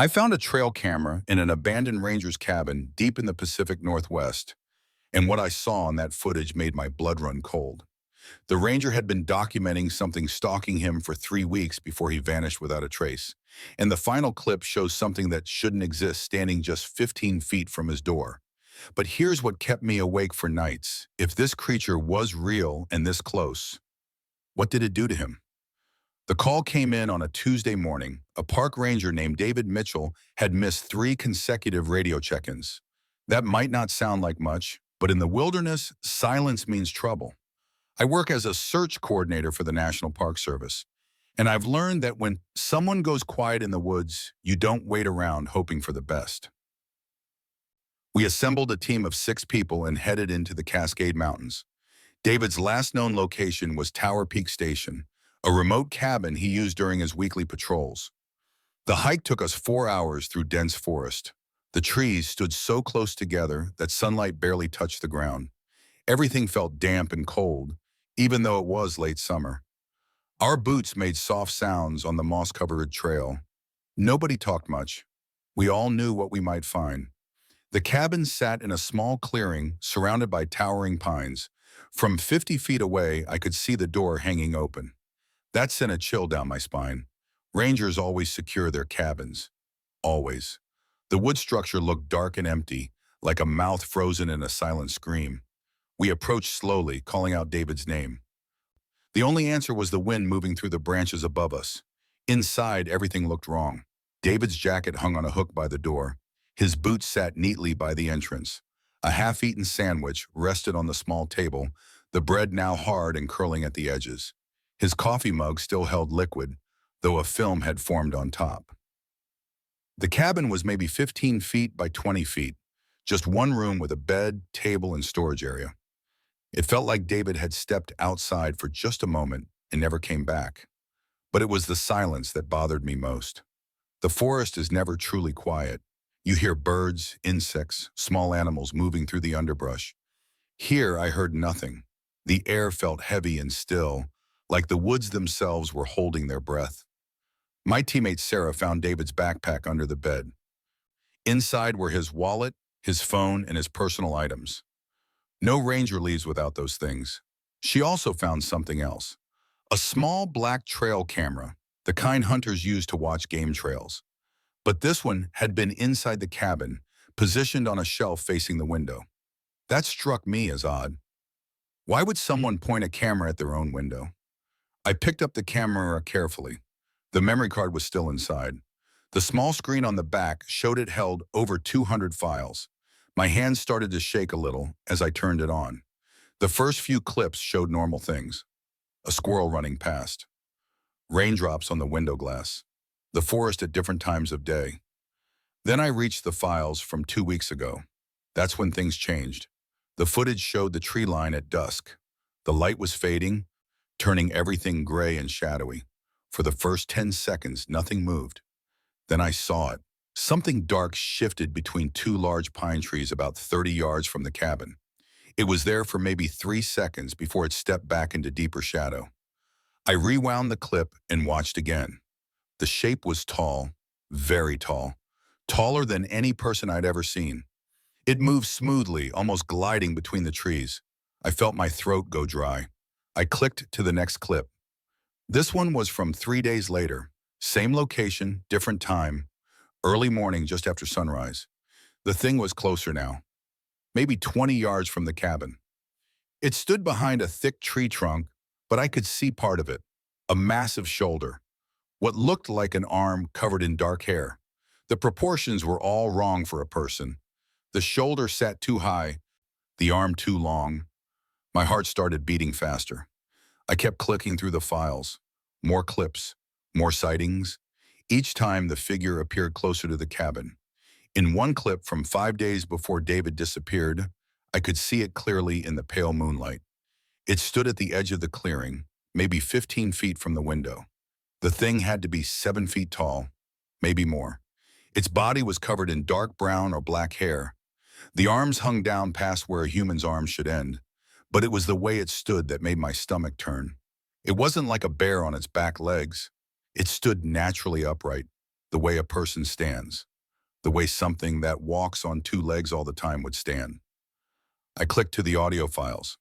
I found a trail camera in an abandoned ranger's cabin deep in the Pacific Northwest, and what I saw on that footage made my blood run cold. The ranger had been documenting something stalking him for 3 weeks before he vanished without a trace, and the final clip shows something that shouldn't exist standing just 15 feet from his door. But here's what kept me awake for nights. If this creature was real and this close, what did it do to him? The call came in on a Tuesday morning. A park ranger named David Mitchell had missed 3 consecutive radio check-ins. That might not sound like much, but in the wilderness, silence means trouble. I work as a search coordinator for the National Park Service, and I've learned that when someone goes quiet in the woods, you don't wait around hoping for the best. We assembled a team of 6 people and headed into the Cascade Mountains. David's last known location was Tower Peak Station, a remote cabin he used during his weekly patrols. The hike took us 4 hours through dense forest. The trees stood so close together that sunlight barely touched the ground. Everything felt damp and cold, even though it was late summer. Our boots made soft sounds on the moss-covered trail. Nobody talked much. We all knew what we might find. The cabin sat in a small clearing surrounded by towering pines. From 50 feet away, I could see the door hanging open. That sent a chill down my spine. Rangers always secure their cabins. Always. The wood structure looked dark and empty, like a mouth frozen in a silent scream. We approached slowly, calling out David's name. The only answer was the wind moving through the branches above us. Inside, everything looked wrong. David's jacket hung on a hook by the door. His boots sat neatly by the entrance. A half-eaten sandwich rested on the small table, the bread now hard and curling at the edges. His coffee mug still held liquid, though a film had formed on top. The cabin was maybe 15 feet by 20 feet, just one room with a bed, table, and storage area. It felt like David had stepped outside for just a moment and never came back. But it was the silence that bothered me most. The forest is never truly quiet. You hear birds, insects, small animals moving through the underbrush. Here I heard nothing. The air felt heavy and still, like the woods themselves were holding their breath. My teammate Sarah found David's backpack under the bed. Inside were his wallet, his phone, and his personal items. No ranger leaves without those things. She also found something else. A small black trail camera, the kind hunters use to watch game trails. But this one had been inside the cabin, positioned on a shelf facing the window. That struck me as odd. Why would someone point a camera at their own window? I picked up the camera carefully. The memory card was still inside. The small screen on the back showed it held over 200 files. My hands started to shake a little as I turned it on. The first few clips showed normal things. A squirrel running past. Raindrops on the window glass. The forest at different times of day. Then I reached the files from 2 weeks ago. That's when things changed. The footage showed the tree line at dusk. The light was fading, turning everything gray and shadowy. For the first 10 seconds, nothing moved. Then I saw it. Something dark shifted between 2 large pine trees about 30 yards from the cabin. It was there for maybe 3 seconds before it stepped back into deeper shadow. I rewound the clip and watched again. The shape was tall, very tall, taller than any person I'd ever seen. It moved smoothly, almost gliding between the trees. I felt my throat go dry. I clicked to the next clip. This one was from 3 days later. Same location, different time. Early morning just after sunrise. The thing was closer now. Maybe 20 yards from the cabin. It stood behind a thick tree trunk, but I could see part of it. A massive shoulder. What looked like an arm covered in dark hair. The proportions were all wrong for a person. The shoulder sat too high, the arm too long. My heart started beating faster. I kept clicking through the files. More clips, more sightings. Each time the figure appeared closer to the cabin. In one clip from 5 days before David disappeared, I could see it clearly in the pale moonlight. It stood at the edge of the clearing, maybe 15 feet from the window. The thing had to be 7 feet tall, maybe more. Its body was covered in dark brown or black hair. The arms hung down past where a human's arms should end, but it was the way it stood that made my stomach turn. It wasn't like a bear on its back legs. It stood naturally upright, the way a person stands, the way something that walks on two legs all the time would stand. I clicked to the audio files.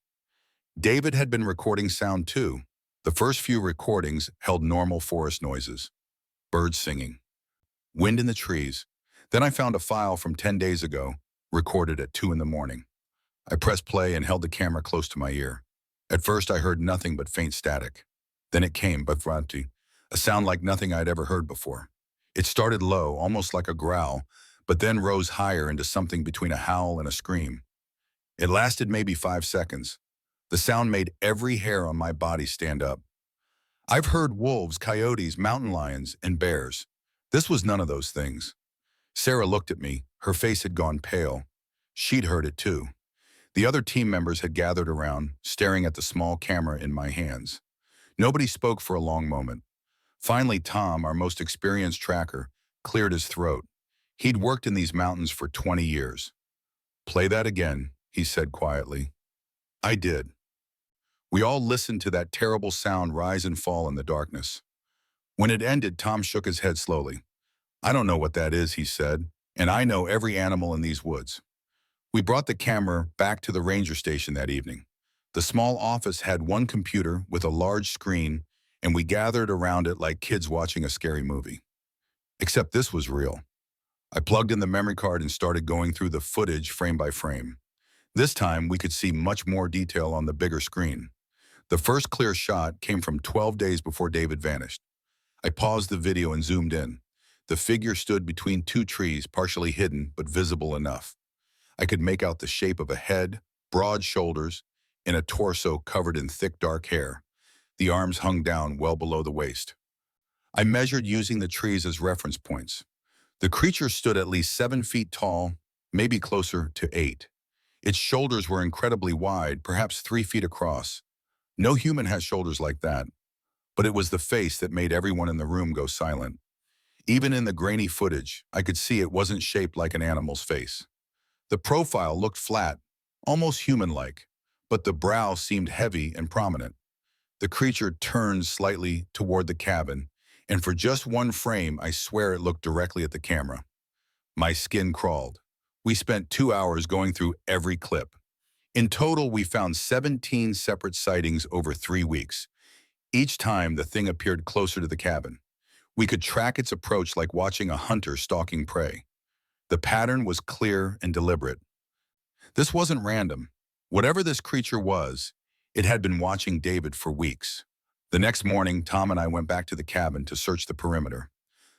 David had been recording sound too. The first few recordings held normal forest noises, birds singing, wind in the trees. Then I found a file from 10 days ago, recorded at 2 in the morning. I pressed play and held the camera close to my ear. At first I heard nothing but faint static. Then it came, Bigfoot, a sound like nothing I'd ever heard before. It started low, almost like a growl, but then rose higher into something between a howl and a scream. It lasted maybe 5 seconds. The sound made every hair on my body stand up. I've heard wolves, coyotes, mountain lions, and bears. This was none of those things. Sarah looked at me. Her face had gone pale. She'd heard it too. The other team members had gathered around, staring at the small camera in my hands. Nobody spoke for a long moment. Finally, Tom, our most experienced tracker, cleared his throat. He'd worked in these mountains for 20 years. "Play that again," he said quietly. I did. We all listened to that terrible sound rise and fall in the darkness. When it ended, Tom shook his head slowly. "I don't know what that is," he said, "and I know every animal in these woods." We brought the camera back to the ranger station that evening. The small office had one computer with a large screen, and we gathered around it like kids watching a scary movie. Except this was real. I plugged in the memory card and started going through the footage frame by frame. This time, we could see much more detail on the bigger screen. The first clear shot came from 12 days before David vanished. I paused the video and zoomed in. The figure stood between two trees, partially hidden but visible enough. I could make out the shape of a head, broad shoulders, and a torso covered in thick dark hair. The arms hung down well below the waist. I measured using the trees as reference points. The creature stood at least 7 feet tall, maybe closer to 8. Its shoulders were incredibly wide, perhaps 3 feet across. No human has shoulders like that. But it was the face that made everyone in the room go silent. Even in the grainy footage, I could see it wasn't shaped like an animal's face. The profile looked flat, almost human-like, but the brow seemed heavy and prominent. The creature turned slightly toward the cabin, and for just one frame, I swear it looked directly at the camera. My skin crawled. We spent 2 hours going through every clip. In total, we found 17 separate sightings over 3 weeks. Each time, the thing appeared closer to the cabin. We could track its approach like watching a hunter stalking prey. The pattern was clear and deliberate. This wasn't random. Whatever this creature was, it had been watching David for weeks. The next morning, Tom and I went back to the cabin to search the perimeter.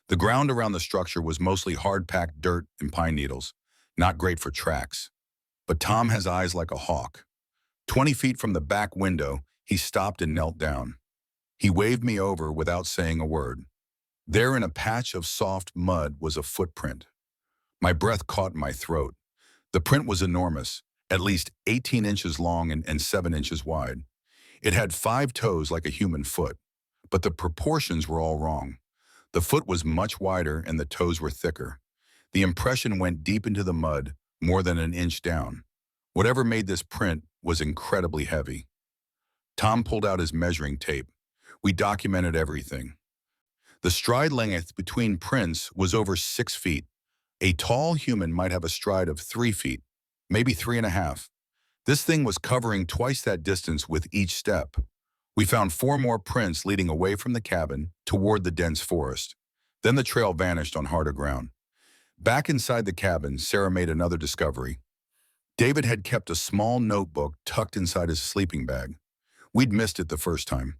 The ground around the structure was mostly hard-packed dirt and pine needles, not great for tracks. But Tom has eyes like a hawk. 20 feet from the back window, he stopped and knelt down. He waved me over without saying a word. There in a patch of soft mud was a footprint. My breath caught in my throat. The print was enormous, at least 18 inches long and 7 inches wide. It had 5 toes like a human foot, but the proportions were all wrong. The foot was much wider and the toes were thicker. The impression went deep into the mud, more than an inch down. Whatever made this print was incredibly heavy. Tom pulled out his measuring tape. We documented everything. The stride length between prints was over 6 feet. A tall human might have a stride of 3 feet, maybe 3.5. This thing was covering twice that distance with each step. We found 4 more prints leading away from the cabin toward the dense forest. Then the trail vanished on harder ground. Back inside the cabin, Sarah made another discovery. David had kept a small notebook tucked inside his sleeping bag. We'd missed it the first time.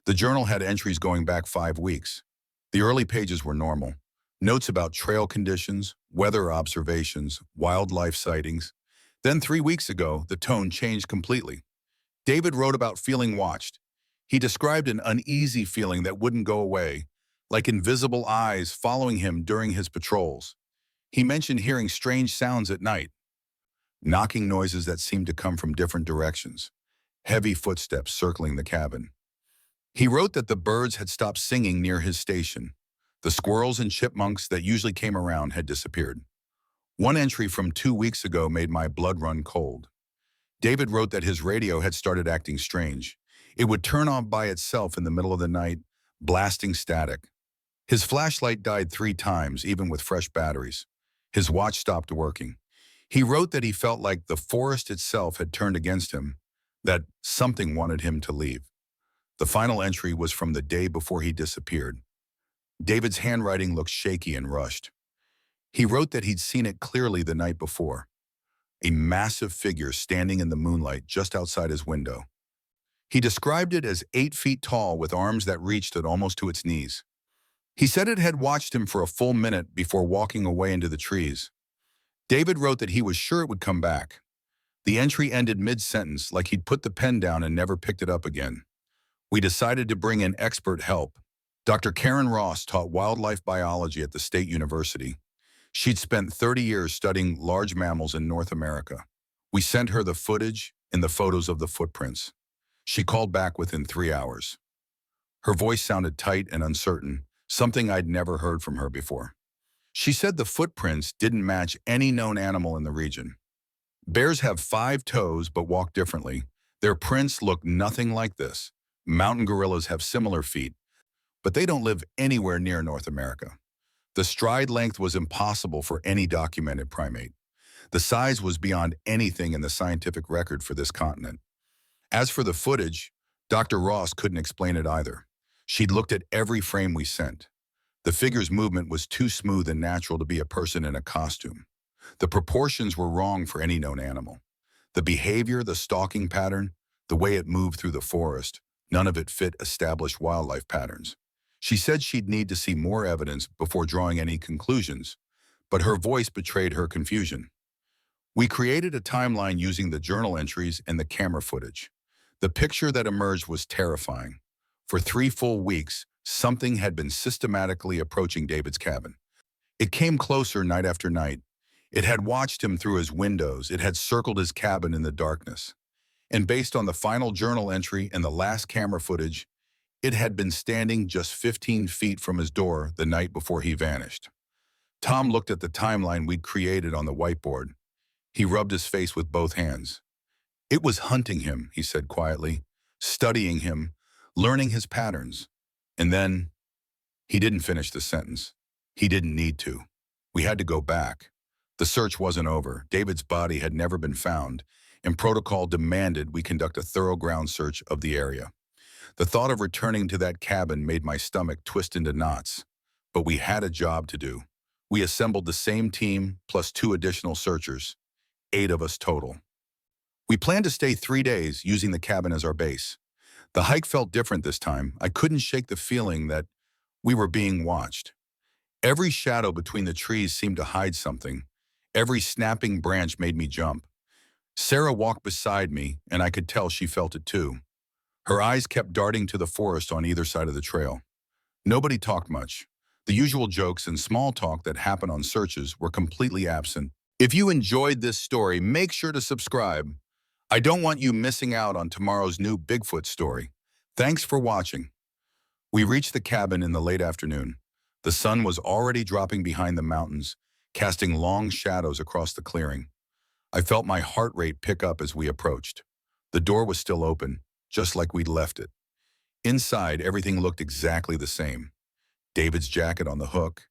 The journal had entries going back 5 weeks. The early pages were normal. Notes about trail conditions, weather observations, wildlife sightings. Then 3 weeks ago, the tone changed completely. David wrote about feeling watched. He described an uneasy feeling that wouldn't go away, like invisible eyes following him during his patrols. He mentioned hearing strange sounds at night, knocking noises that seemed to come from different directions, heavy footsteps circling the cabin. He wrote that the birds had stopped singing near his station. The squirrels and chipmunks that usually came around had disappeared. One entry from 2 weeks ago made my blood run cold. David wrote that his radio had started acting strange. It would turn on by itself in the middle of the night, blasting static. His flashlight died 3 times, even with fresh batteries. His watch stopped working. He wrote that he felt like the forest itself had turned against him, that something wanted him to leave. The final entry was from the day before he disappeared. David's handwriting looked shaky and rushed. He wrote that he'd seen it clearly the night before, a massive figure standing in the moonlight just outside his window. He described it as 8 feet tall with arms that reached almost to its knees. He said it had watched him for a full minute before walking away into the trees. David wrote that he was sure it would come back. The entry ended mid-sentence, like he'd put the pen down and never picked it up again. We decided to bring in expert help. Dr. Karen Ross taught wildlife biology at the State University. She'd spent 30 years studying large mammals in North America. We sent her the footage and the photos of the footprints. She called back within 3 hours. Her voice sounded tight and uncertain, something I'd never heard from her before. She said the footprints didn't match any known animal in the region. Bears have 5 toes but walk differently. Their prints look nothing like this. Mountain gorillas have similar feet, but they don't live anywhere near North America. The stride length was impossible for any documented primate. The size was beyond anything in the scientific record for this continent. As for the footage, Dr. Ross couldn't explain it either. She'd looked at every frame we sent. The figure's movement was too smooth and natural to be a person in a costume. The proportions were wrong for any known animal. The behavior, the stalking pattern, the way it moved through the forest, none of it fit established wildlife patterns. She said she'd need to see more evidence before drawing any conclusions, but her voice betrayed her confusion. We created a timeline using the journal entries and the camera footage. The picture that emerged was terrifying. For 3 full weeks, something had been systematically approaching David's cabin. It came closer night after night. It had watched him through his windows. It had circled his cabin in the darkness. And based on the final journal entry and the last camera footage, it had been standing just 15 feet from his door the night before he vanished. Tom looked at the timeline we'd created on the whiteboard. He rubbed his face with both hands. It was hunting him, he said quietly, studying him, learning his patterns. And then, he didn't finish the sentence. He didn't need to. We had to go back. The search wasn't over. David's body had never been found, and protocol demanded we conduct a thorough ground search of the area. The thought of returning to that cabin made my stomach twist into knots. But we had a job to do. We assembled the same team plus 2 additional searchers, 8 of us total. We planned to stay 3 days using the cabin as our base. The hike felt different this time. I couldn't shake the feeling that we were being watched. Every shadow between the trees seemed to hide something. Every snapping branch made me jump. Sarah walked beside me, and I could tell she felt it too. Her eyes kept darting to the forest on either side of the trail. Nobody talked much. The usual jokes and small talk that happen on searches were completely absent. If you enjoyed this story, make sure to subscribe. I don't want you missing out on tomorrow's new Bigfoot story. Thanks for watching. We reached the cabin in the late afternoon. The sun was already dropping behind the mountains, casting long shadows across the clearing. I felt my heart rate pick up as we approached. The door was still open, just like we'd left it. Inside, everything looked exactly the same. David's jacket on the hook,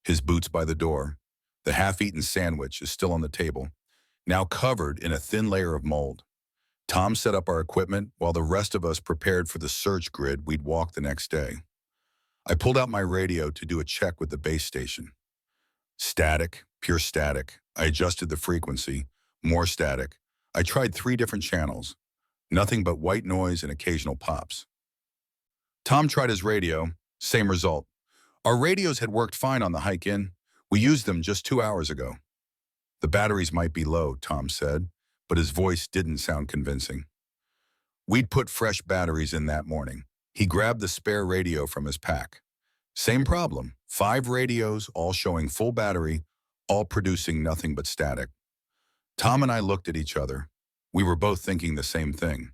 his boots by the door. The half-eaten sandwich is still on the table, now covered in a thin layer of mold. Tom set up our equipment while the rest of us prepared for the search grid we'd walk the next day. I pulled out my radio to do a check with the base station. Static, pure static. I adjusted the frequency, more static. I tried 3 different channels. Nothing but white noise and occasional pops. Tom tried his radio, same result. Our radios had worked fine on the hike in. We used them just 2 hours ago. The batteries might be low, Tom said, but his voice didn't sound convincing. We'd put fresh batteries in that morning. He grabbed the spare radio from his pack. Same problem, 5 radios, all showing full battery, all producing nothing but static. Tom and I looked at each other. We were both thinking the same thing.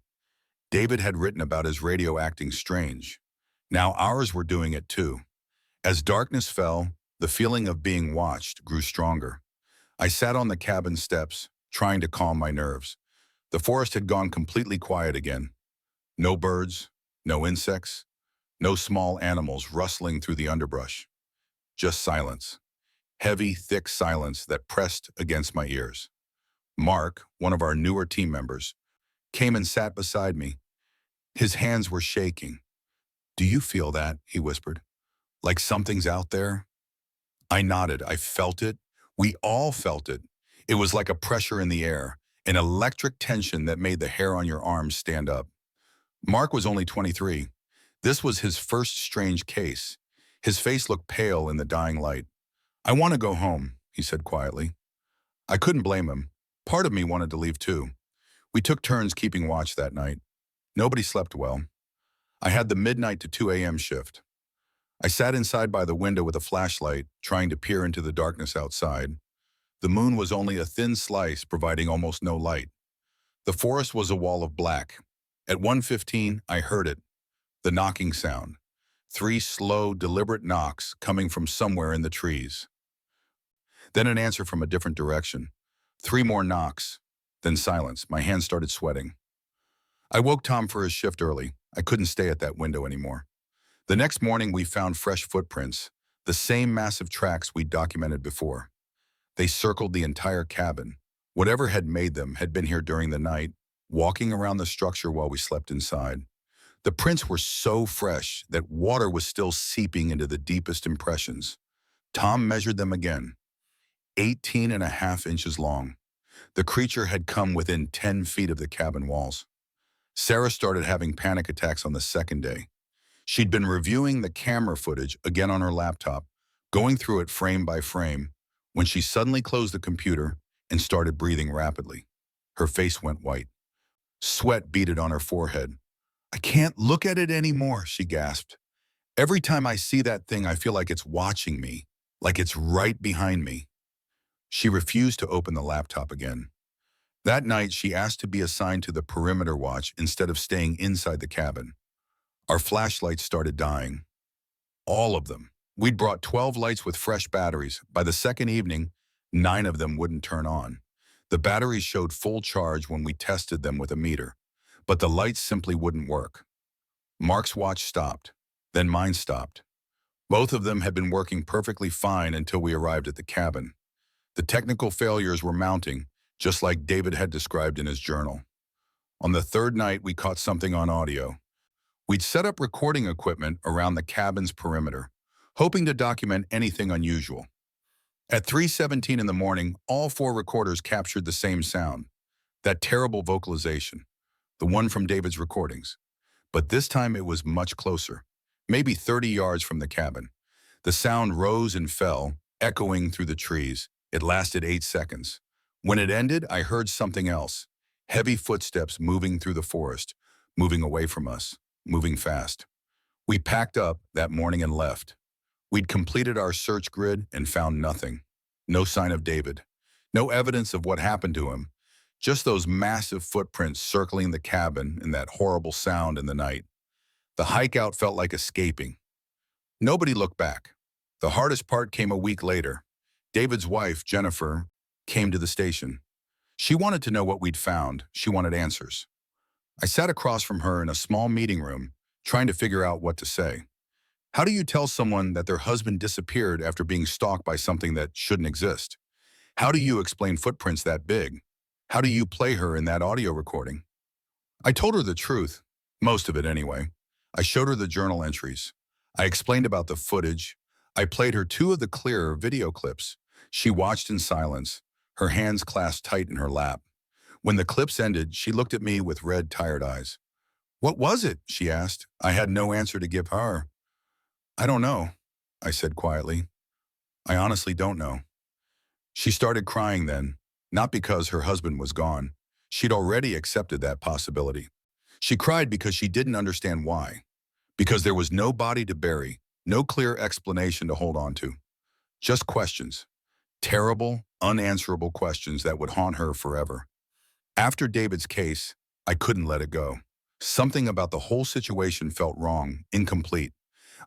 David had written about his radio acting strange. Now ours were doing it too. As darkness fell, the feeling of being watched grew stronger. I sat on the cabin steps, trying to calm my nerves. The forest had gone completely quiet again. No birds, no insects, no small animals rustling through the underbrush. just silence. Heavy, thick silence that pressed against my ears. Mark, one of our newer team members, came and sat beside me. His hands were shaking. "Do you feel that?" he whispered. "Like something's out there?" I nodded. I felt it. We all felt it. It was like a pressure in the air, an electric tension that made the hair on your arms stand up. Mark was only 23. This was his first strange case. His face looked pale in the dying light. "I want to go home," he said quietly. I couldn't blame him. Part of me wanted to leave too. We took turns keeping watch that night. Nobody slept well. I had the midnight to 2 a.m. shift. I sat inside by the window with a flashlight, trying to peer into the darkness outside. The moon was only a thin slice, providing almost no light. The forest was a wall of black. At 1:15, I heard it, the knocking sound. 3 slow, deliberate knocks coming from somewhere in the trees. Then an answer from a different direction. 3 more knocks, then silence. My hands started sweating. I woke Tom for his shift early. I couldn't stay at that window anymore. The next morning, we found fresh footprints, the same massive tracks we'd documented before. They circled the entire cabin. Whatever had made them had been here during the night, walking around the structure while we slept inside. The prints were so fresh that water was still seeping into the deepest impressions. Tom measured them again. 18.5 inches long. The creature had come within 10 feet of the cabin walls. Sarah started having panic attacks on the second day. She'd been reviewing the camera footage again on her laptop, going through it frame by frame, when she suddenly closed the computer and started breathing rapidly. Her face went white. Sweat beaded on her forehead. "I can't look at it anymore," she gasped. "Every time I see that thing, I feel like it's watching me, like it's right behind me." She refused to open the laptop again. That night, she asked to be assigned to the perimeter watch instead of staying inside the cabin. Our flashlights started dying. All of them. We'd brought 12 lights with fresh batteries. By the second evening, 9 of them wouldn't turn on. The batteries showed full charge when we tested them with a meter, but the lights simply wouldn't work. Mark's watch stopped. Then mine stopped. Both of them had been working perfectly fine until we arrived at the cabin. The technical failures were mounting, just like David had described in his journal. On the third night, we caught something on audio. We'd set up recording equipment around the cabin's perimeter, hoping to document anything unusual. At 3:17 in the morning, all 4 recorders captured the same sound, that terrible vocalization, the one from David's recordings. But this time it was much closer, maybe 30 yards from the cabin. The sound rose and fell, echoing through the trees. It lasted 8 seconds. When it ended, I heard something else, heavy footsteps moving through the forest, moving away from us, moving fast. We packed up that morning and left. We'd completed our search grid and found nothing. No sign of David. No evidence of what happened to him. Just those massive footprints circling the cabin and that horrible sound in the night. The hike out felt like escaping. Nobody looked back. The hardest part came a week later. David's wife, Jennifer, came to the station. She wanted to know what we'd found. She wanted answers. I sat across from her in a small meeting room, trying to figure out what to say. How do you tell someone that their husband disappeared after being stalked by something that shouldn't exist? How do you explain footprints that big? How do you play her in that audio recording? I told her the truth, most of it anyway. I showed her the journal entries. I explained about the footage. I played her 2 of the clearer video clips. She watched in silence, her hands clasped tight in her lap. When the clips ended, she looked at me with red, tired eyes. "What was it?" she asked. I had no answer to give her. "I don't know," I said quietly. "I honestly don't know." She started crying then, not because her husband was gone. She'd already accepted that possibility. She cried because she didn't understand why. Because there was no body to bury, no clear explanation to hold on to. Just questions. Terrible, unanswerable questions that would haunt her forever. After David's case, I couldn't let it go. Something about the whole situation felt wrong, incomplete.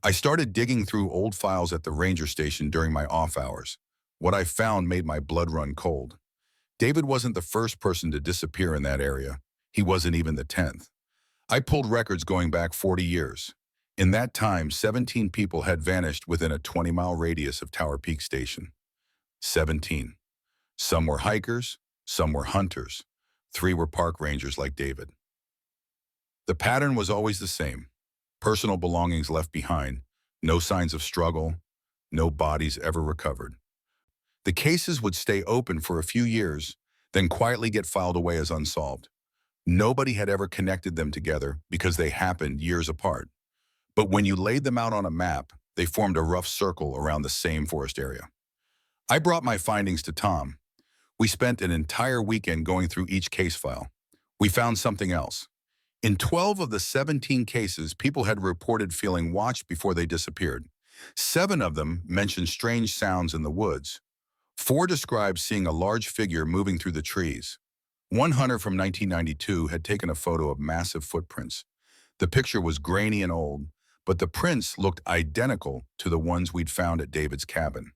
I started digging through old files at the ranger station during my off hours. What I found made my blood run cold. David wasn't the first person to disappear in that area. He wasn't even the 10th. I pulled records going back 40 years. In that time, 17 people had vanished within a 20-mile radius of Tower Peak Station. 17. Some were hikers, some were hunters. 3 were park rangers like David. The pattern was always the same. Personal belongings left behind, no signs of struggle, no bodies ever recovered. The cases would stay open for a few years, then quietly get filed away as unsolved. Nobody had ever connected them together because they happened years apart. But when you laid them out on a map, they formed a rough circle around the same forest area. I brought my findings to Tom. We spent an entire weekend going through each case file. We found something else. In 12 of the 17 cases, people had reported feeling watched before they disappeared. 7 of them mentioned strange sounds in the woods. 4 described seeing a large figure moving through the trees. One hunter from 1992 had taken a photo of massive footprints. The picture was grainy and old, but the prints looked identical to the ones we'd found at David's cabin.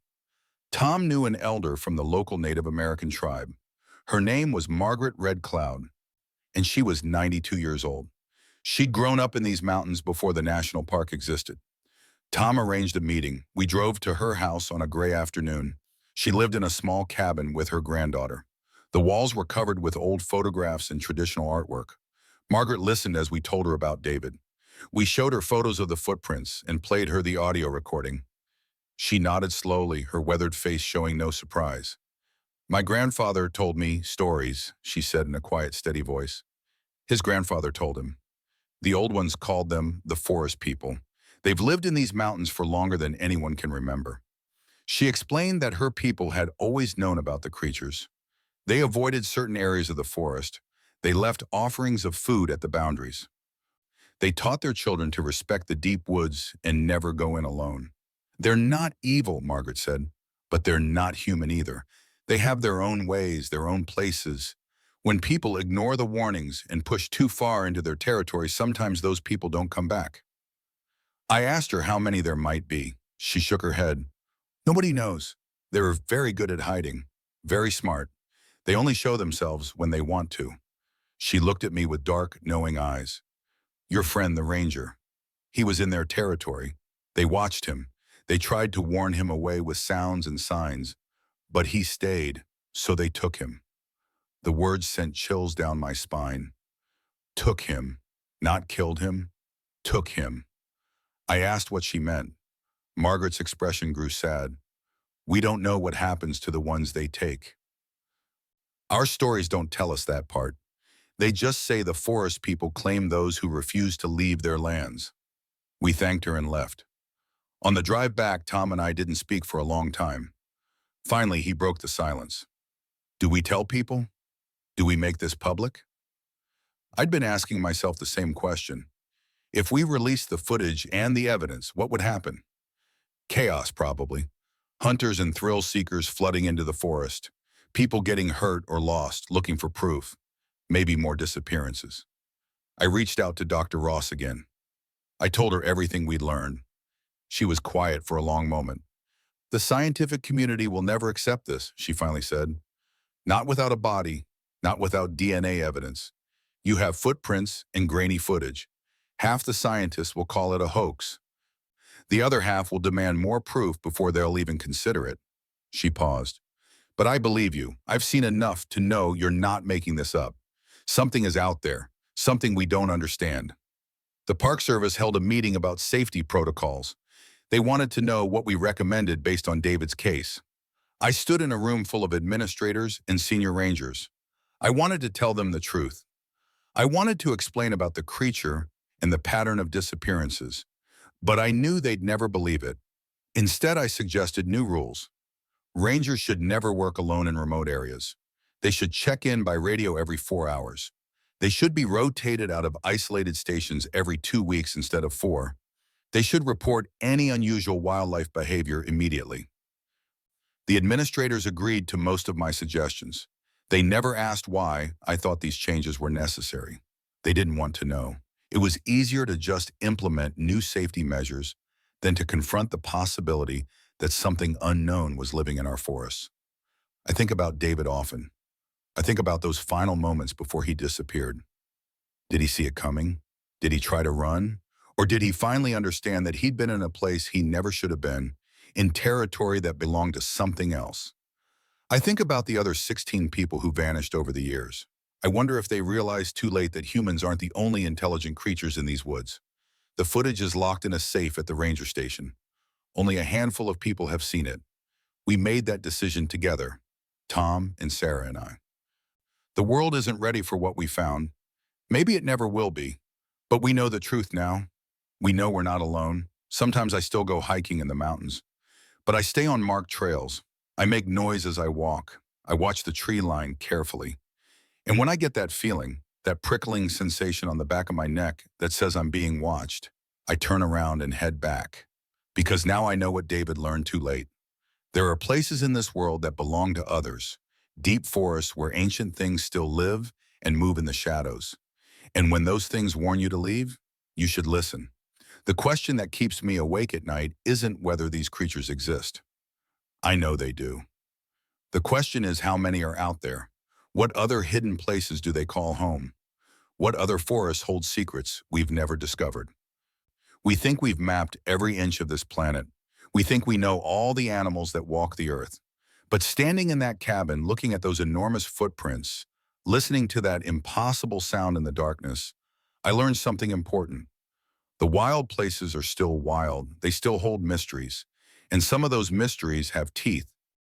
Tom knew an elder from the local Native American tribe. Her name was Margaret Red Cloud, and she was 92 years old. She'd grown up in these mountains before the national park existed. Tom arranged a meeting. We drove to her house on a gray afternoon. She lived in a small cabin with her granddaughter. The walls were covered with old photographs and traditional artwork. Margaret listened as we told her about David. We showed her photos of the footprints and played her the audio recording. She nodded slowly, her weathered face showing no surprise. My grandfather told me stories, she said in a quiet, steady voice. His grandfather told him. The old ones called them the forest people. They've lived in these mountains for longer than anyone can remember. She explained that her people had always known about the creatures. They avoided certain areas of the forest. They left offerings of food at the boundaries. They taught their children to respect the deep woods and never go in alone. They're not evil, Margaret said, but they're not human either. They have their own ways, their own places. When people ignore the warnings and push too far into their territory, sometimes those people don't come back. I asked her how many there might be. She shook her head. Nobody knows. They're very good at hiding, very smart. They only show themselves when they want to. She looked at me with dark, knowing eyes. Your friend, the ranger. He was in their territory. They watched him. They tried to warn him away with sounds and signs, but he stayed, so they took him. The words sent chills down my spine. Took him, not killed him, took him. I asked what she meant. Margaret's expression grew sad. We don't know what happens to the ones they take. Our stories don't tell us that part. They just say the forest people claim those who refuse to leave their lands. We thanked her and left. On the drive back, Tom and I didn't speak for a long time. Finally, he broke the silence. Do we tell people? Do we make this public? I'd been asking myself the same question. If we released the footage and the evidence, what would happen? Chaos, probably. Hunters and thrill seekers flooding into the forest. People getting hurt or lost, looking for proof. Maybe more disappearances. I reached out to Dr. Ross again. I told her everything we'd learned. She was quiet for a long moment. The scientific community will never accept this, she finally said. Not without a body, not without DNA evidence. You have footprints and grainy footage. Half the scientists will call it a hoax. The other half will demand more proof before they'll even consider it. She paused. But I believe you. I've seen enough to know you're not making this up. Something is out there, something we don't understand. The Park Service held a meeting about safety protocols. They wanted to know what we recommended based on David's case. I stood in a room full of administrators and senior rangers. I wanted to tell them the truth. I wanted to explain about the creature and the pattern of disappearances, but I knew they'd never believe it. Instead, I suggested new rules. Rangers should never work alone in remote areas. They should check in by radio every 4 hours. They should be rotated out of isolated stations every 2 weeks instead of 4. They should report any unusual wildlife behavior immediately. The administrators agreed to most of my suggestions. They never asked why I thought these changes were necessary. They didn't want to know. It was easier to just implement new safety measures than to confront the possibility that something unknown was living in our forests. I think about David often. I think about those final moments before he disappeared. Did he see it coming? Did he try to run? Or did he finally understand that he'd been in a place he never should have been, in territory that belonged to something else? I think about the other 16 people who vanished over the years. I wonder if they realized too late that humans aren't the only intelligent creatures in these woods. The footage is locked in a safe at the ranger station. Only a handful of people have seen it. We made that decision together, Tom and Sarah and I. The world isn't ready for what we found. Maybe it never will be. But we know the truth now. We know we're not alone. Sometimes I still go hiking in the mountains. But I stay on marked trails. I make noise as I walk. I watch the tree line carefully. And when I get that feeling, that prickling sensation on the back of my neck that says I'm being watched, I turn around and head back. Because now I know what David learned too late. There are places in this world that belong to others. Deep forests where ancient things still live and move in the shadows. And when those things warn you to leave, you should listen. The question that keeps me awake at night isn't whether these creatures exist. I know they do. The question is how many are out there? What other hidden places do they call home? What other forests hold secrets we've never discovered? We think we've mapped every inch of this planet. We think we know all the animals that walk the earth. But standing in that cabin, looking at those enormous footprints, listening to that impossible sound in the darkness, I learned something important. The wild places are still wild. They still hold mysteries. And some of those mysteries have teeth